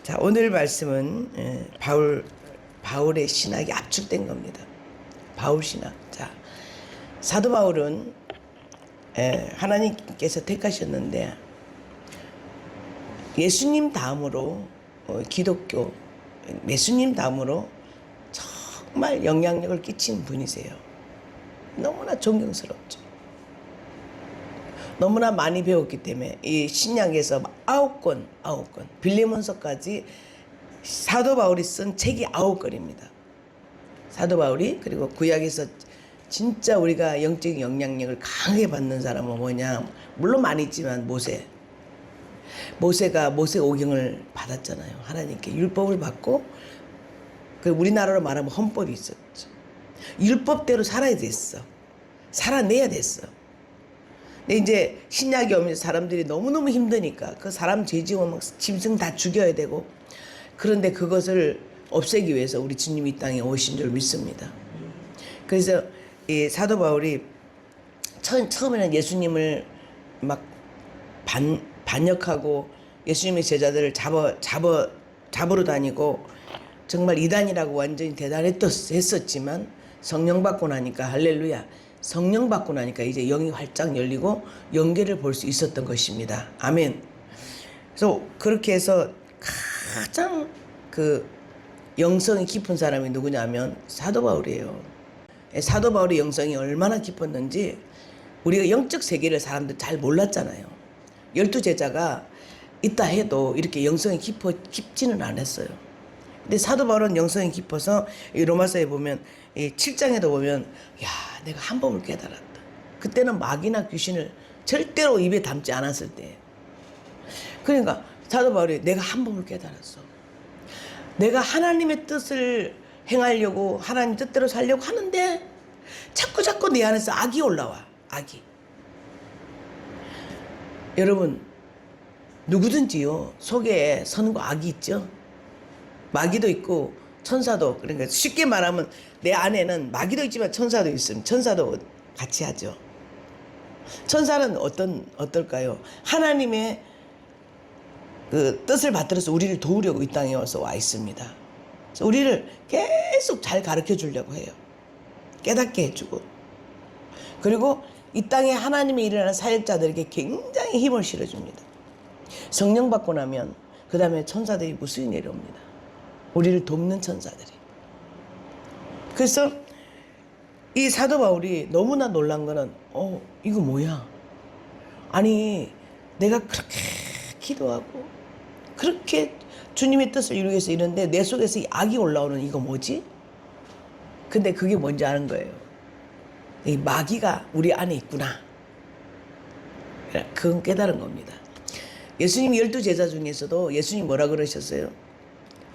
자, 오늘 말씀은 바울의 신학이 압축된 겁니다. 바울 신학. 자, 사도 바울은 하나님께서 택하셨는데 예수님 다음으로 기독교, 예수님 다음으로 정말 영향력을 끼친 분이세요. 너무나 존경스럽죠. 너무나 많이 배웠기 때문에 이 신약에서 9권 빌레몬서까지 사도 바울이 쓴 책이 9권입니다. 사도 바울이. 그리고 구약에서 진짜 우리가 영적인 영향력을 강하게 받는 사람은 뭐냐, 물론 많이 있지만 모세가 모세 오경을 받았잖아요. 하나님께 율법을 받고, 그 우리나라로 말하면 헌법이 있었죠. 율법대로 살아야 됐어. 살아내야 됐어. 근데 이제 신약이 오면서 사람들이 너무너무 힘드니까 그 사람 죄지으면 막 짐승 다 죽여야 되고, 그런데 그것을 없애기 위해서 우리 주님이 이 땅에 오신 줄 믿습니다. 그래서 이 사도 바울이 처음에는 예수님을 막 반역하고 예수님의 제자들을 잡으러 다니고 정말 이단이라고 완전히 대단했었지만, 성령 받고 나니까, 할렐루야, 성령 받고 나니까 이제 영이 활짝 열리고 영계를 볼 수 있었던 것입니다. 아멘. 그래서 그렇게 해서 가장 그 영성이 깊은 사람이 누구냐면 사도 바울이에요. 사도 바울의 영성이 얼마나 깊었는지 우리가 영적 세계를 사람들 잘 몰랐잖아요. 12제자가 있다 해도 이렇게 영성이 깊지는 않았어요. 근데 사도 바울은 영성이 깊어서 이 로마서에 보면, 이 7장에도 보면, 야, 내가 한 법을 깨달았다. 그때는 마귀나 귀신을 절대로 입에 담지 않았을 때. 그러니까 사도 바울이 내가 한 법을 깨달았어. 내가 하나님의 뜻을 행하려고, 하나님 뜻대로 살려고 하는데 자꾸 내 안에서 악이 올라와. 악이. 여러분, 누구든지요, 속에 선과 악이 있죠. 마귀도 있고 천사도. 그러니까 쉽게 말하면 내 안에는 마귀도 있지만 천사도 있으면 천사도 같이 하죠. 천사는 어떨까요? 하나님의 그 뜻을 받들어서 우리를 도우려고 이 땅에 와 있습니다. 그래서 우리를 계속 잘 가르쳐 주려고 해요. 깨닫게 해주고. 그리고 이 땅에 하나님의 일을 하는 사역자들에게 굉장히 힘을 실어줍니다. 성령 받고 나면 그 다음에 천사들이 무수히 내려옵니다. 우리를 돕는 천사들이. 그래서 이 사도 바울이 너무나 놀란 거는, 이거 뭐야? 아니, 내가 그렇게 기도하고 그렇게 주님의 뜻을 이루기 위해서 이러는데 내 속에서 이 악이 올라오는 이거 뭐지? 근데 그게 뭔지 아는 거예요. 이 마귀가 우리 안에 있구나. 그건 깨달은 겁니다. 예수님 12제자 중에서도 예수님 뭐라 그러셨어요?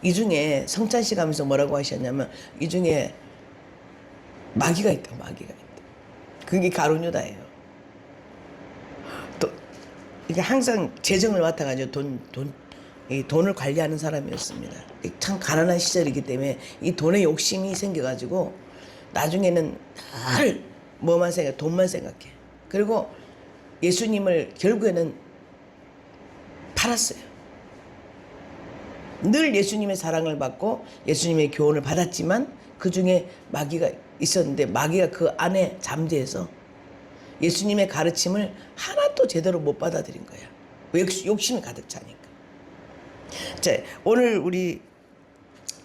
이 중에 성찬식 하면서 뭐라고 하셨냐면, 이 중에 마귀가 있다. 그게 가룟유다예요. 또 이게 항상 재정을 맡아가지고 돈을 관리하는 사람이었습니다. 참 가난한 시절이기 때문에 이 돈에 욕심이 생겨가지고 나중에는 늘 돈만 생각해. 그리고 예수님을 결국에는 팔았어요. 늘 예수님의 사랑을 받고 예수님의 교훈을 받았지만 그 중에 마귀가 있었는데, 마귀가 그 안에 잠재해서 예수님의 가르침을 하나도 제대로 못 받아들인 거야. 욕심이 가득 차니까. 자, 오늘 우리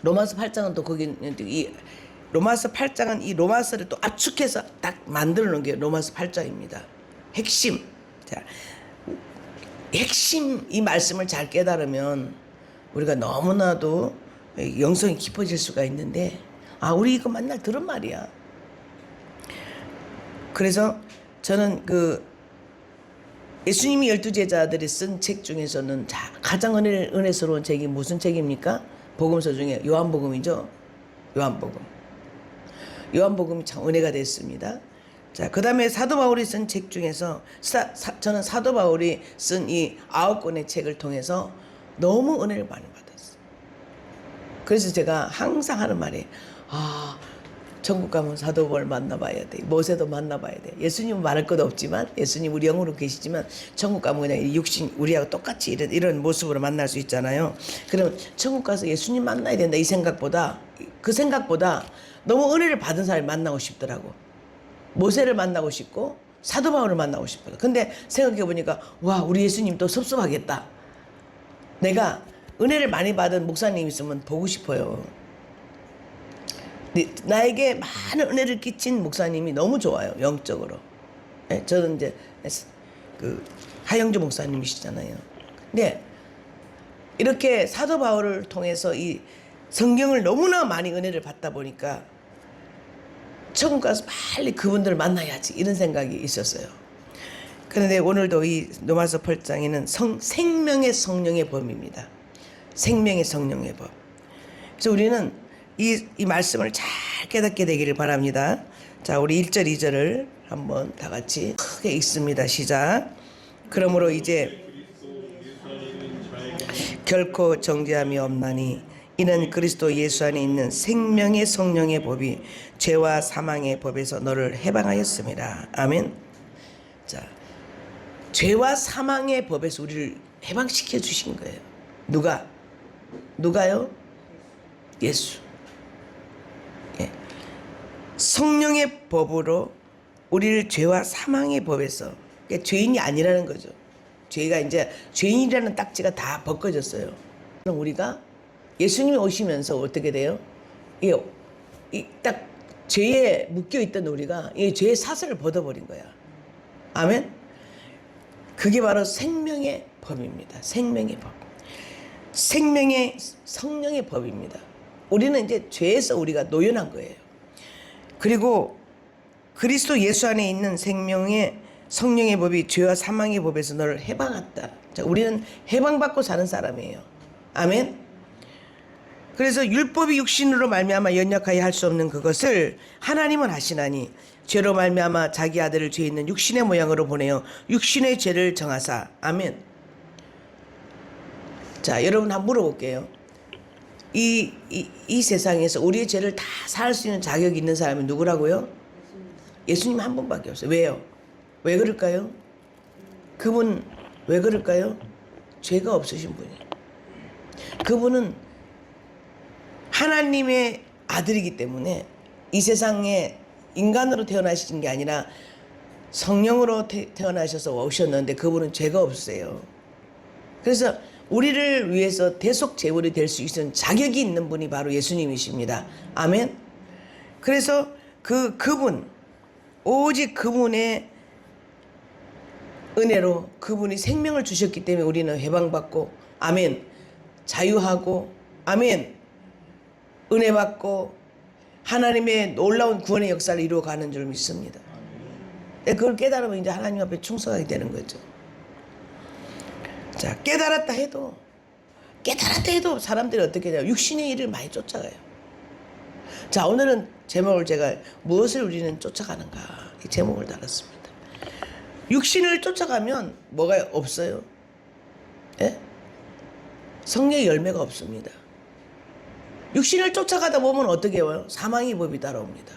로마서 8장은 또 거기, 이 로마서 8장은 이 로마서를 또 압축해서 딱 만들어 놓은 게 로마서 8장입니다. 핵심. 자, 핵심 이 말씀을 잘 깨달으면 우리가 너무나도 영성이 깊어질 수가 있는데, 우리 이거 맨날 들은 말이야. 그래서 저는 그 예수님이 12제자들이 쓴 책 중에서는 가장 은혜스러운 책이 무슨 책입니까? 복음서 중에 요한복음이죠. 요한복음이 참 은혜가 됐습니다. 자, 그 다음에 사도 바울이 쓴 책 중에서 저는 사도 바울이 쓴 이 9권의 책을 통해서 너무 은혜를 많이 받았어요. 그래서 제가 항상 하는 말이, 천국 가면 사도 바울 만나봐야 돼. 모세도 만나봐야 돼. 예수님은 말할 것도 없지만, 예수님 우리 영으로 계시지만 천국 가면 그냥 육신 우리하고 똑같이 이런 모습으로 만날 수 있잖아요. 그럼 천국 가서 예수님 만나야 된다 이 생각보다, 그 생각보다 너무 은혜를 받은 사람을 만나고 싶더라고. 모세를 만나고 싶고 사도 바울을 만나고 싶어요. 근데 생각해 보니까 와, 우리 예수님 또 섭섭하겠다. 내가 은혜를 많이 받은 목사님 있으면 보고 싶어요. 나에게 많은 은혜를 끼친 목사님이 너무 좋아요, 영적으로. 네, 저는 이제 그 하영주 목사님이시잖아요. 근데 이렇게 사도 바울을 통해서 이 성경을 너무나 많이 은혜를 받다 보니까 천국 가서 빨리 그분들을 만나야지 이런 생각이 있었어요. 그런데 오늘도 이 로마서 8장에는 생명의 성령의 법입니다. 생명의 성령의 법. 그래서 우리는 이 말씀을 잘 깨닫게 되기를 바랍니다. 자, 우리 1절 2절을 한번 다 같이 크게 읽습니다. 시작. 그러므로 이제 결코 정죄함이 없나니 이는 그리스도 예수 안에 있는 생명의 성령의 법이 죄와 사망의 법에서 너를 해방하였습니다. 아멘. 자, 죄와 사망의 법에서 우리를 해방시켜 주신 거예요. 누가요? 예수. 예. 성령의 법으로 우리를 죄와 사망의 법에서, 그러니까 죄인이 아니라는 거죠. 죄가 이제 죄인이라는 딱지가 다 벗겨졌어요. 그럼 우리가 예수님이 오시면서 어떻게 돼요? 딱 죄에 묶여 있던 우리가 이 죄의 사슬을 벗어버린 거야. 아멘. 그게 바로 생명의 법입니다. 생명의 법. 생명의 성령의 법입니다. 우리는 이제 죄에서 우리가 노연한 거예요. 그리고 그리스도 예수 안에 있는 생명의 성령의 법이 죄와 사망의 법에서 너를 해방했다. 자, 우리는 해방받고 사는 사람이에요. 아멘. 그래서 율법이 육신으로 말미암아 연약하여 할 수 없는 그것을 하나님은 하시나니 죄로 말미암아 자기 아들을 죄 있는 육신의 모양으로 보내어 육신의 죄를 정하사. 아멘. 자, 여러분 한번 물어볼게요. 이 세상에서 우리의 죄를 다 살 수 있는 자격이 있는 사람이 누구라고요? 예수님 한 분밖에 없어요. 왜요? 왜 그럴까요? 그분 왜 그럴까요? 죄가 없으신 분이에요. 그분은 하나님의 아들이기 때문에 이 세상에 인간으로 태어나신 게 아니라 성령으로 태어나셔서 오셨는데 그분은 죄가 없으세요. 그래서 우리를 위해서 대속 제물이 될 수 있는 자격이 있는 분이 바로 예수님이십니다. 아멘. 그래서 그분, 오직 그분의 은혜로 그분이 생명을 주셨기 때문에 우리는 해방받고, 아멘, 자유하고, 아멘, 은혜 받고 하나님의 놀라운 구원의 역사를 이루어가는 줄 믿습니다. 그걸 깨달으면 이제 하나님 앞에 충성하게 되는 거죠. 자, 깨달았다 해도 사람들이 어떻게 해요? 육신의 일을 많이 쫓아가요. 자, 오늘은 제목을 제가 무엇을 우리는 쫓아가는가 이 제목을 달았습니다. 육신을 쫓아가면 뭐가 없어요? 예? 성령의 열매가 없습니다. 육신을 쫓아가다 보면 어떻게 해요? 사망의 법이 따라옵니다.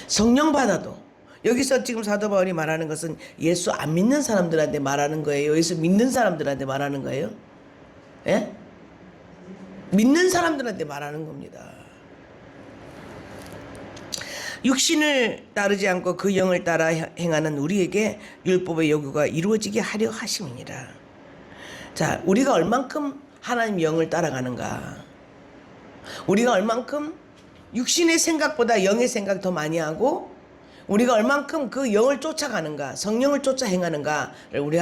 성령 받아도, 여기서 지금 사도 바울이 말하는 것은 예수 안 믿는 사람들한테 말하는 거예요? 예수 믿는 사람들한테 말하는 거예요? 예? 믿는 사람들한테 말하는 겁니다. 육신을 따르지 않고 그 영을 따라 행하는 우리에게 율법의 요구가 이루어지게 하려 하심이니라. 자, 우리가 얼만큼 하나님 영을 따라가는가? 우리가 얼만큼 육신의 생각보다 영의 생각 더 많이 하고 우리가 얼만큼 그 영을 쫓아가는가, 성령을 쫓아 행하는가를 우리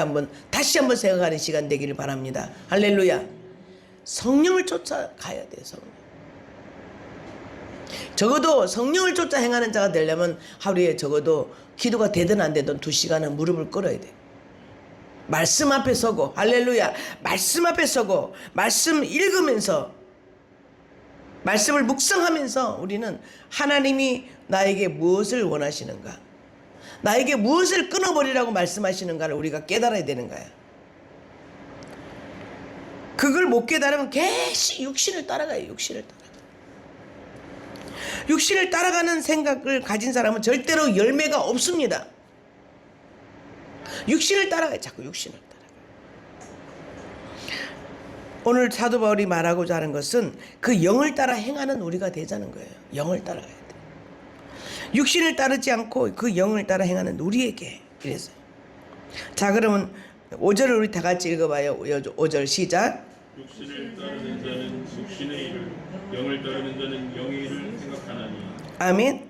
다시 한번 생각하는 시간 되기를 바랍니다. 할렐루야. 성령을 쫓아가야 돼요. 적어도 성령을 쫓아 행하는 자가 되려면 하루에 적어도 기도가 되든 안 되든 2시간은 무릎을 꿇어야 돼. 말씀 앞에 서고, 할렐루야, 말씀 앞에 서고 말씀 읽으면서 말씀을 묵상하면서 우리는 하나님이 나에게 무엇을 원하시는가, 나에게 무엇을 끊어버리라고 말씀하시는가를 우리가 깨달아야 되는 거야. 그걸 못 깨달으면 계속 육신을 따라가요. 육신을 따라가. 육신을 따라가는 생각을 가진 사람은 절대로 열매가 없습니다. 육신을 따라가요. 자꾸 육신을 따라가요. 오늘 사도 바울이 말하고자 하는 것은 그 영을 따라 행하는 우리가 되자는 거예요. 영을 따라가야 돼. 육신을 따르지 않고 그 영을 따라 행하는 우리에게 이래서. 자, 그러면 5절을 우리 다 같이 읽어봐요. 5절 시작. 육신을 따르는 자는 육신의 일을, 영을 따르는 자는 영의 일을 생각하나니. 아멘.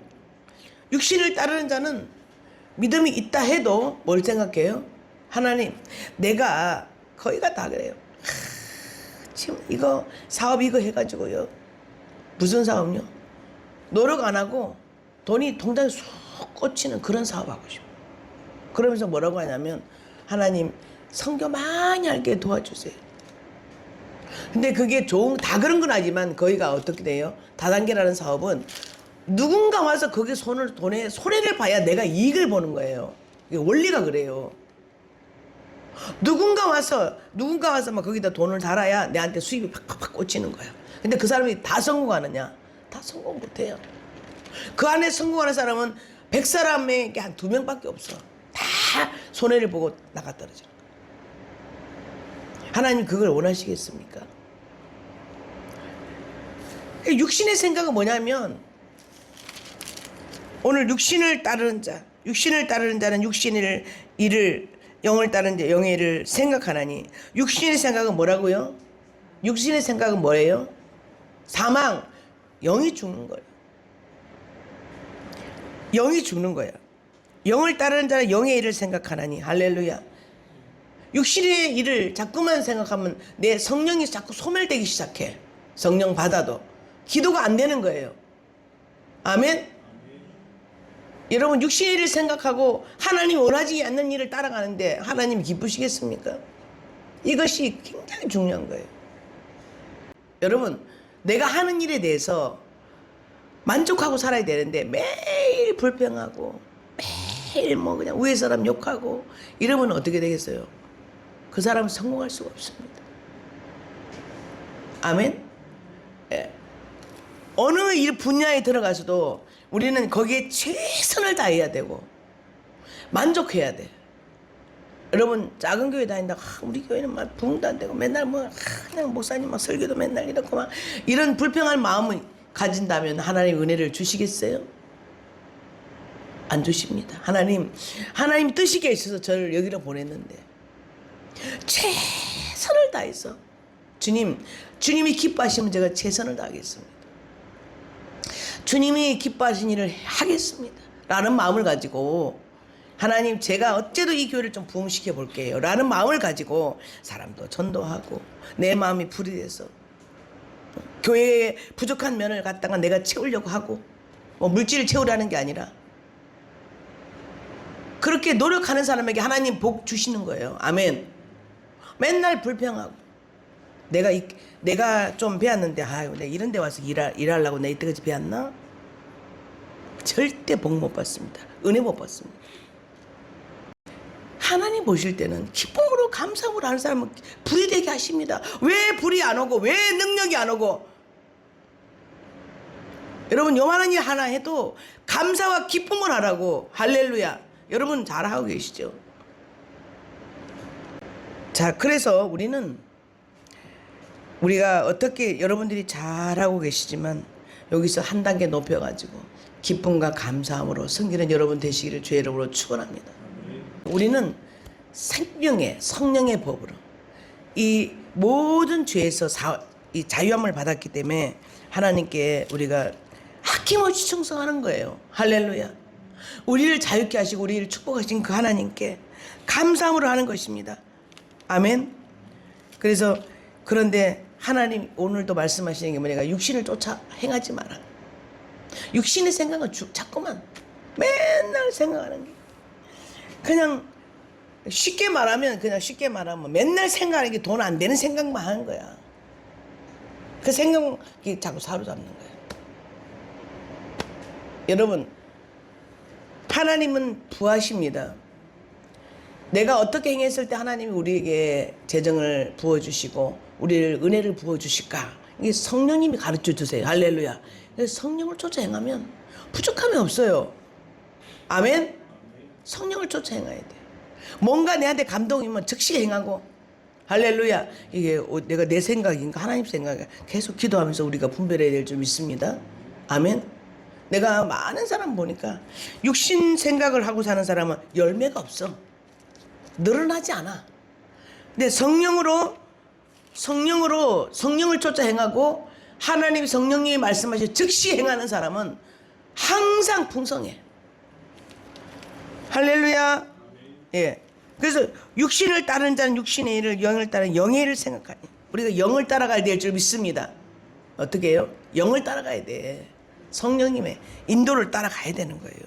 육신을 따르는 자는 믿음이 있다 해도 뭘 생각해요? 하나님, 내가 거의가 다 그래요. 지금 이거 사업 이거 해가지고요. 무슨 사업요? 노력 안 하고 돈이 통장에 쑥 꽂히는 그런 사업 하고 싶어. 그러면서 뭐라고 하냐면 하나님 선교 많이 할게 도와주세요. 근데 그게 다 그런 건 아니지만 거기가 어떻게 돼요? 다단계라는 사업은 누군가 와서 거기 돈에 손해를 봐야 내가 이익을 보는 거예요. 이게 원리가 그래요. 누군가 와서 막 거기다 돈을 달아야 내한테 수입이 팍팍팍 꽂히는 거야. 근데 그 사람이 다 성공하느냐? 다 성공 못해요. 그 안에 성공하는 사람은 100사람에게 한 2명밖에 없어. 다 손해를 보고 나가 떨어지는 거야. 하나님 그걸 원하시겠습니까? 육신의 생각은 뭐냐면 오늘 육신을 따르는 자는 육신의 일을, 영을 따르는 자 영의 일을 생각하나니. 육신의 생각은 뭐라고요? 육신의 생각은 뭐예요? 사망. 영이 죽는 거예요. 영이 죽는 거예요. 영을 따르는 자는 영의 일을 생각하나니. 할렐루야. 육신의 일을 자꾸만 생각하면 내 성령이 자꾸 소멸되기 시작해. 성령 받아도 기도가 안 되는 거예요. 아멘. 여러분 육신의 일을 생각하고 하나님 원하지 않는 일을 따라가는데 하나님 기쁘시겠습니까? 이것이 굉장히 중요한 거예요. 여러분 내가 하는 일에 대해서 만족하고 살아야 되는데 매일 불평하고 매일 뭐 그냥 위에 사람 욕하고 이러면 어떻게 되겠어요? 그 사람은 성공할 수가 없습니다. 아멘. 예. 어느 일 분야에 들어가서도 우리는 거기에 최선을 다해야 되고 만족해야 돼. 여러분 작은 교회 다닌다. 우리 교회는 막 부흥도 안 되고 맨날 그냥 목사님 막 설교도 맨날 이렇고 막 이런 불평할 마음을 가진다면 하나님 은혜를 주시겠어요? 안 주십니다. 하나님 뜻이게 있어서 저를 여기로 보냈는데 최선을 다해서 주님이 기뻐하시면 제가 최선을 다하겠습니다. 주님이 기뻐하신 일을 하겠습니다. 라는 마음을 가지고 하나님 제가 어째도 이 교회를 좀 부흥시켜 볼게요. 라는 마음을 가지고 사람도 전도하고 내 마음이 불이 돼서 교회에 부족한 면을 갖다가 내가 채우려고 하고 뭐 물질을 채우라는 게 아니라 그렇게 노력하는 사람에게 하나님 복 주시는 거예요. 아멘. 맨날 불평하고 내가 좀 배웠는데 내가 이런 데 와서 일하려고 내가 이때까지 배웠나? 절대 복 못 받습니다. 은혜 못 받습니다. 하나님 보실 때는 기쁨으로 감사함으로 하는 사람은 불이 되게 하십니다. 왜 불이 안 오고 왜 능력이 안 오고 여러분 요만한 일 하나 해도 감사와 기쁨을 하라고. 할렐루야. 여러분 잘하고 계시죠? 자, 그래서 우리가 어떻게 여러분들이 잘하고 계시지만 여기서 한 단계 높여가지고 기쁨과 감사함으로 섬기는 여러분 되시기를 주의 이름으로 축원합니다. 우리는 생명의 성령의 법으로 이 모든 죄에서 이 자유함을 받았기 때문에 하나님께 우리가 아낌없이 충성하는 거예요. 할렐루야. 우리를 자유케 하시고 우리를 축복하신 그 하나님께 감사함으로 하는 것입니다. 아멘. 그런데 하나님 오늘도 말씀하시는 게 뭐냐면 육신을 쫓아 행하지 마라. 육신의 생각은 자꾸만 맨날 생각하는 게 그냥 쉽게 말하면 맨날 생각하는 게 돈 안 되는 생각만 하는 거야. 그 생각이 자꾸 사로잡는 거야. 여러분 하나님은 부하십니다. 내가 어떻게 행했을 때 하나님이 우리에게 재정을 부어주시고 우리를 은혜를 부어주실까? 이게 성령님이 가르쳐 주세요. 할렐루야. 그래서 성령을 쫓아 행하면 부족함이 없어요. 아멘. 성령을 쫓아 행해야 돼. 뭔가 내한테 감동이면 즉시 행하고. 할렐루야. 이게 내가 내 생각인가 하나님 생각인가 계속 기도하면서 우리가 분별해야 될 줄 믿습니다. 아멘. 내가 많은 사람 보니까 육신 생각을 하고 사는 사람은 열매가 없어. 늘어나지 않아. 근데 성령을 쫓아 행하고 하나님 성령님이 말씀하신 즉시 행하는 사람은 항상 풍성해. 할렐루야. 예. 그래서 육신을 따르는 자는 육신의 일을, 영을 따르는 영의 일을 생각하니 우리가 영을 따라가야 될 줄 믿습니다. 어떻게 해요? 영을 따라가야 돼. 성령님의 인도를 따라가야 되는 거예요.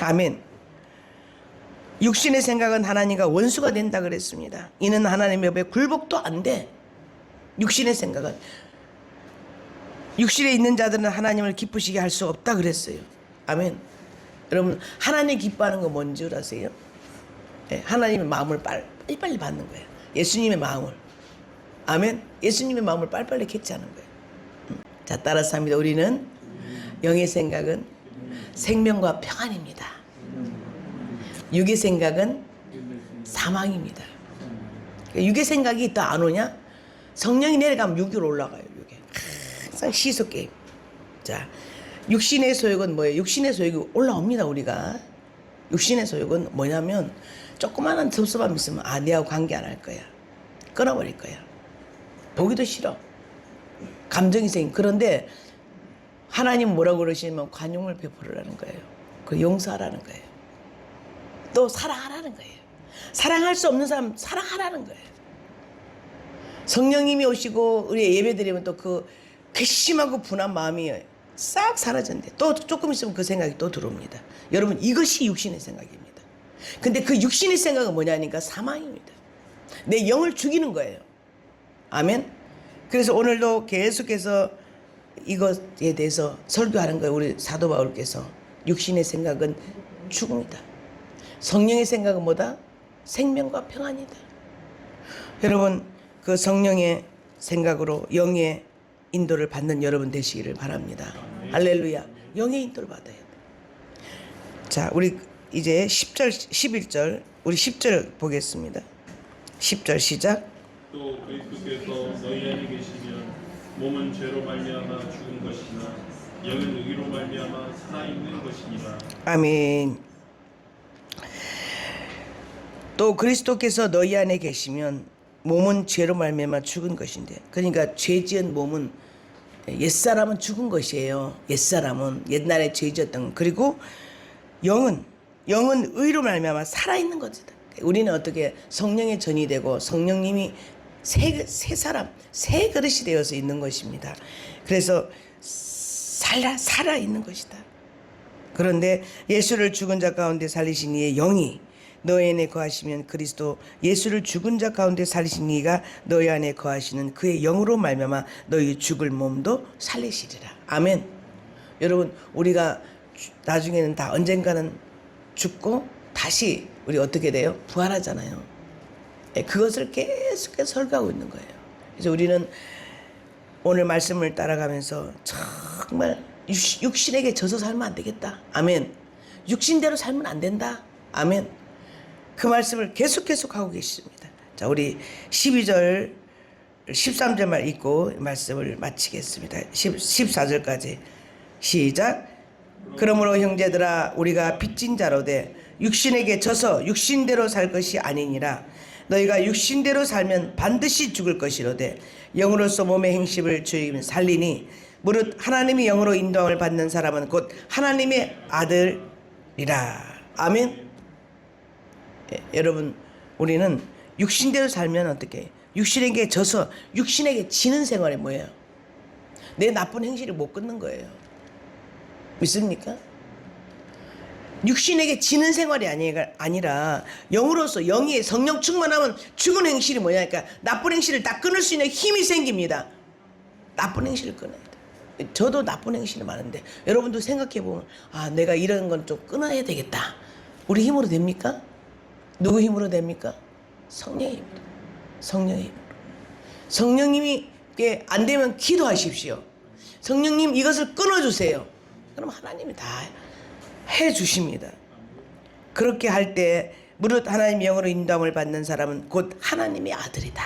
아멘. 육신의 생각은 하나님과 원수가 된다 그랬습니다. 이는 하나님의 법에 굴복도 안 돼. 육신의 생각은. 육신에 있는 자들은 하나님을 기쁘시게 할 수 없다 그랬어요. 아멘. 여러분, 하나님 기뻐하는 거 뭔지 아세요? 네, 하나님의 마음을 빨리빨리 받는 거예요. 예수님의 마음을. 아멘. 예수님의 마음을 빨리빨리 캐치하는 거예요. 자, 따라서 합니다. 우리는 영의 생각은 생명과 평안입니다. 육의 생각은 사망입니다. 육의 생각이 더 안 오냐? 성령이 내려가면 육으로 올라가요. 육에. 항상 시속 게임. 자, 육신의 소욕은 뭐예요? 육신의 소욕이 올라옵니다. 우리가. 육신의 소욕은 뭐냐면 조그마한 섭섭함 있으면 내하고 관계 안 할 거야. 끊어버릴 거야. 보기도 싫어. 감정이 생긴. 그런데 하나님 뭐라고 그러시면 관용을 베풀으라는 거예요. 그 용서하라는 거예요. 또 사랑하라는 거예요. 사랑할 수 없는 사람 사랑하라는 거예요. 성령님이 오시고 우리 예배 드리면 또 그 괘씸하고 분한 마음이 싹 사라졌는데 또 조금 있으면 그 생각이 또 들어옵니다. 여러분, 이것이 육신의 생각입니다. 근데 그 육신의 생각은 뭐냐니까 사망입니다. 내 영을 죽이는 거예요. 아멘. 그래서 오늘도 계속해서 이것에 대해서 설교하는 거예요. 우리 사도 바울께서. 육신의 생각은 죽음이다. 성령의 생각은 뭐다? 생명과 평안이다. 여러분, 그 성령의 생각으로 영의 인도를 받는 여러분 되시기를 바랍니다. 할렐루야. 영의 인도를 받아야 돼. 자, 우리 이제 10절, 11절, 우리 10절 보겠습니다. 10절 시작. 또 그리스도께서 너희 안에 계시면 몸은 죄로 말미암아 죽은 것이나 영은 의로 말미암아 살아있는 것이니라. 아멘. 또 그리스도께서 너희 안에 계시면 몸은 죄로 말미암아 죽은 것인데, 그러니까 죄지은 몸은 옛사람은 죽은 것이에요. 옛사람은 옛날에 죄지었던. 그리고 영은 의로 말미암아 살아있는 것이다. 우리는 어떻게 성령의 전이 되고 성령님이 새 사람, 새 그릇이 되어서 있는 것입니다. 그래서 살아있는 것이다. 그런데 예수를 죽은 자 가운데 살리신 이의 영이 너희 안에 거하시면 그리스도 예수를 죽은 자 가운데 살리신 이가 너희 안에 거하시는 그의 영으로 말미암아 너희 죽을 몸도 살리시리라. 아멘. 여러분, 우리가 나중에는 다 언젠가는 죽고 다시 우리 어떻게 돼요? 부활하잖아요. 그것을 계속해서 설교하고 있는 거예요. 그래서 우리는 오늘 말씀을 따라가면서 정말 육신에게 져서 살면 안 되겠다. 아멘. 육신대로 살면 안 된다. 아멘. 그 말씀을 계속 하고 계십니다. 자, 우리 12절, 13절 말 읽고 말씀을 마치겠습니다. 14절까지 시작. 그러므로 형제들아, 우리가 빚진 자로되 육신에게 져서 육신대로 살 것이 아니니라. 너희가 육신대로 살면 반드시 죽을 것이로되 영으로서 몸의 행실을 주이면 살리니 무릇 하나님이 영으로 인도함을 받는 사람은 곧 하나님의 아들이라. 아멘. 여러분, 우리는 육신대로 살면 어떻게? 육신에게 져서 육신에게 지는 생활이 뭐예요? 내 나쁜 행실을 못 끊는 거예요. 믿습니까? 육신에게 지는 생활이 아니라 영으로서, 영이 성령 충만하면 죽은 행실이 뭐냐니까 나쁜 행실을 다 끊을 수 있는 힘이 생깁니다. 나쁜 행실을 끊어야 돼. 저도 나쁜 행실이 많은데 여러분도 생각해 보면 내가 이런 건 좀 끊어야 되겠다. 우리 힘으로 됩니까? 누구 힘으로 됩니까? 성령의 힘으로. 성령의 힘으로. 성령님이 하나님께 안 되면 기도하십시오. 성령님 이것을 끊어주세요. 그럼 하나님이 다 해주십니다. 그렇게 할 때 무릇 하나님의 영으로 인도함을 받는 사람은 곧 하나님의 아들이다.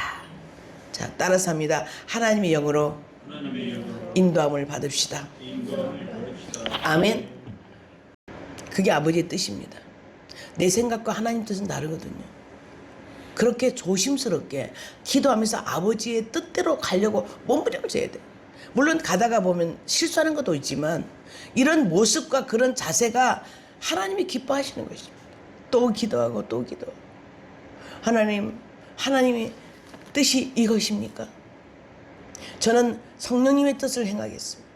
자, 따라서 합니다. 하나님의 영으로 인도함을 받읍시다. 아멘. 그게 아버지의 뜻입니다. 내 생각과 하나님 뜻은 다르거든요. 그렇게 조심스럽게 기도하면서 아버지의 뜻대로 가려고 몸부림쳐야 돼. 물론 가다가 보면 실수하는 것도 있지만 이런 모습과 그런 자세가 하나님이 기뻐하시는 것입니다. 또 기도하고 또 기도하고. 하나님의 뜻이 이것입니까? 저는 성령님의 뜻을 행하겠습니다.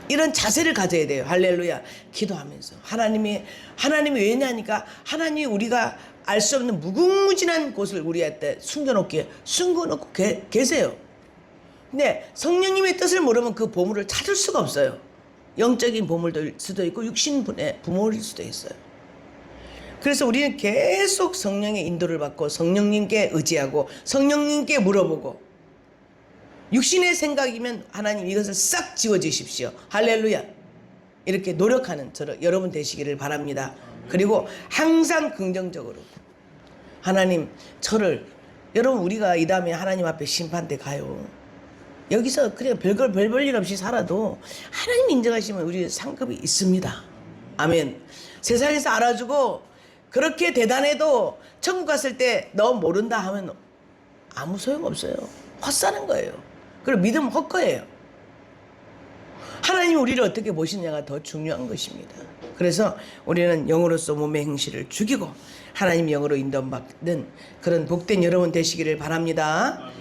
이런 자세를 가져야 돼요. 할렐루야. 기도하면서 하나님이 왜냐니까 하나님이 우리가 알 수 없는 무궁무진한 곳을 우리한테 숨겨놓고 계세요. 근데 성령님의 뜻을 모르면 그 보물을 찾을 수가 없어요. 영적인 보물일 수도 있고 육신분의 보물일 수도 있어요. 그래서 우리는 계속 성령의 인도를 받고 성령님께 의지하고 성령님께 물어보고, 육신의 생각이면 하나님 이것을 싹 지워주십시오. 할렐루야. 이렇게 노력하는 여러분 되시기를 바랍니다. 그리고 항상 긍정적으로 하나님 여러분 우리가 이 다음에 하나님 앞에 심판대 가요. 여기서 그냥 별볼일 없이 살아도 하나님 인정하시면 우리 상급이 있습니다. 아멘. 세상에서 알아주고 그렇게 대단해도 천국 갔을 때 너 모른다 하면 아무 소용없어요. 헛사는 거예요. 그리고 믿음 헛거예요. 하나님이 우리를 어떻게 보시느냐가 더 중요한 것입니다. 그래서 우리는 영으로서 몸의 행실을 죽이고 하나님 영으로 인도받는 그런 복된 여러분 되시기를 바랍니다.